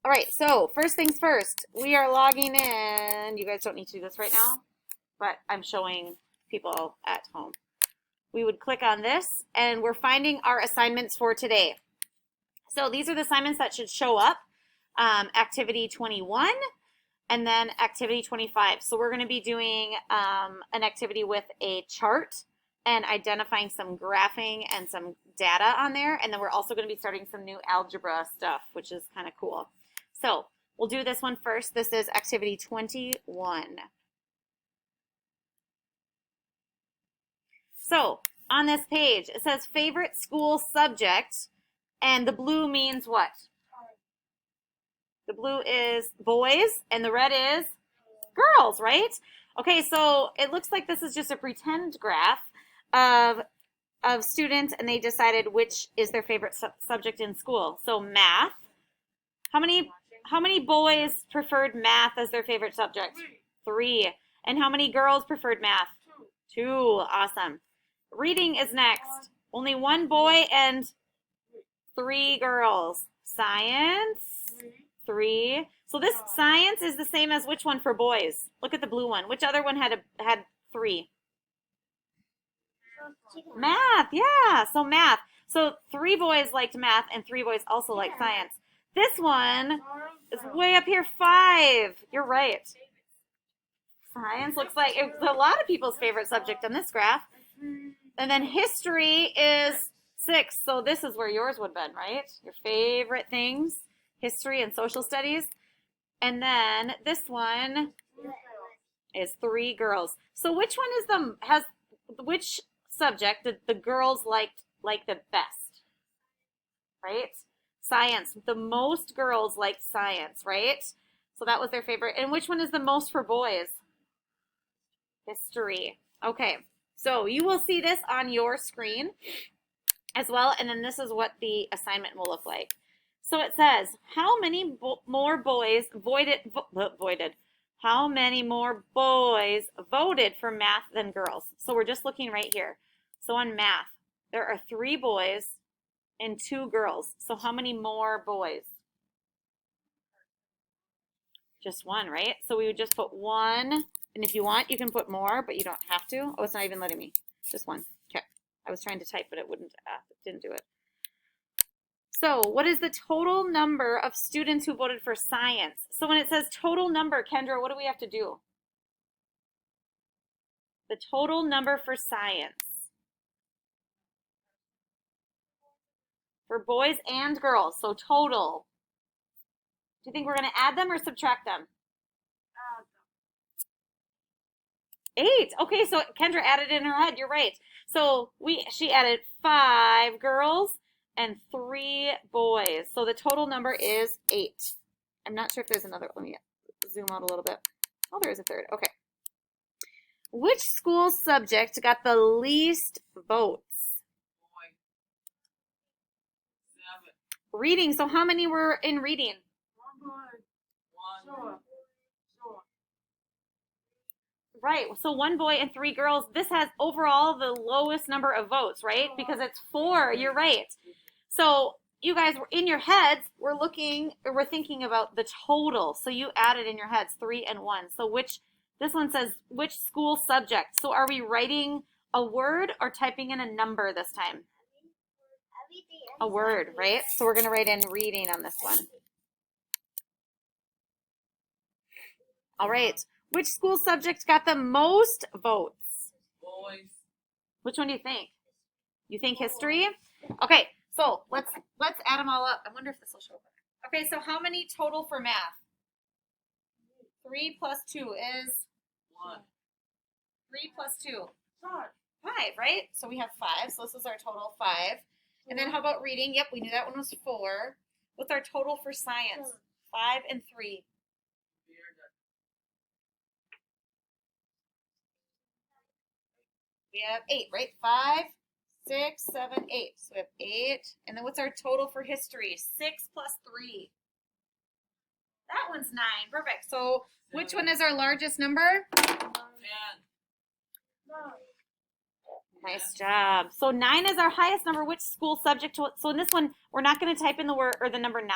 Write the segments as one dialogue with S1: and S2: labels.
S1: All right, so first things first, we are logging in. You guys don't need to do this right now, but I'm showing people at home. We would click on this, and we're finding our assignments for today. So these are the assignments that should show up. Activity 21 and then activity 25. So we're going to be doing an activity with a chart and identifying some graphing and some data on there. And then we're also going to be starting some new algebra stuff, which is kind of cool. So we'll do this one first. This is activity 21. So on this page, it says favorite school subject, and the blue means what? The blue is boys, and the red is girls, right? Okay, so it looks like this is just a pretend graph of students, and they decided which is their favorite subject in school. So math. How many boys preferred math as their favorite subject? 3. And how many girls preferred math? 2. Awesome. Reading is next. Only 1 boy and 3 girls. Science. 3. So this science is the same as which one for boys? Look at the blue one. Which other one had 3? Math, yeah. So math. So 3 boys liked math and 3 boys also liked science. This one is way up here, 5. You're right. Science looks like it's a lot of people's favorite subject on this graph. And then history is 6. So this is where yours would have been, right? Your favorite things. History and social studies. And then this one is 3 girls. So which one is which subject did the girls like the best? Right? Science. The most girls liked science, right? So that was their favorite. And which one is the most for boys? History. Okay. So you will see this on your screen as well. And then this is what the assignment will look like. So it says, how many more boys how many more boys voted for math than girls? So we're just looking right here. So on math, there are 3 boys and 2 girls. So how many more boys? Just 1, right? So we would just put 1. And if you want, you can put more, but you don't have to. Oh, it's not even letting me. Just 1. Okay. I was trying to type, but it didn't do it. So what is the total number of students who voted for science? So when it says total number, Kendra, what do we have to do? The total number for science. For boys and girls, so total. Do you think we're going to add them or subtract them? 8. Okay, so Kendra added in her head. You're right. So she added 5 girls and 3 boys. So the total number is 8. I'm not sure if there's another. Let me zoom out a little bit. Oh, there is a third. Okay. Which school subject got the least votes? Reading. So how many were in reading?
S2: 1.
S1: Right. So 1 boy and 3 girls. This has overall the lowest number of votes, right? Because it's 4. You're right. So you guys were in your heads, we're thinking about the total. So you added in your heads 3 and 1. So this one says which school subject. So are we writing a word or typing in a number this time? A word, right? So we're going to write in reading on this one. All right. Which school subject got the most votes?
S2: Boys.
S1: Which one do you think? You think history? Okay. So let's add them all up. I wonder if this will show up. Okay, so how many total for math? 3 plus 2 is
S2: 1.
S1: 3 plus 2. 5, right? So we have 5. So this is our total 5. And then how about reading? Yep, we knew that one was 4. What's our total for science? 5 and 3. We have 8, right? 5, 6, 7, 8. So we have 8. And then what's our total for history? 6 plus 3. That one's 9. Perfect. So which one is our largest number?
S2: 10.
S1: Nice job. So 9 is our highest number. Which school subject? So in this one, we're not going to type in the word or the number 9.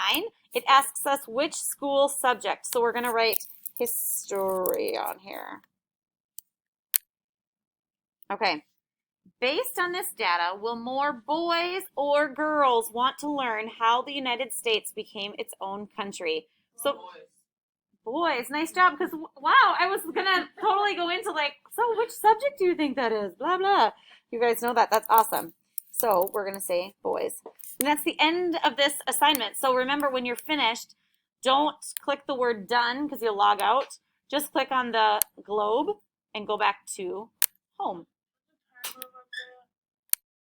S1: It asks us which school subject. So we're going to write history on here. Okay. Based on this data, will more boys or girls want to learn how the United States became its own country? So boys, nice job. Because wow, I was gonna totally go into like, so which subject do you think that is? Blah blah. You guys know that. That's awesome. So we're gonna say boys. And that's the end of this assignment. So remember, when you're finished, don't click the word done because you'll log out. Just click on the globe and go back to home.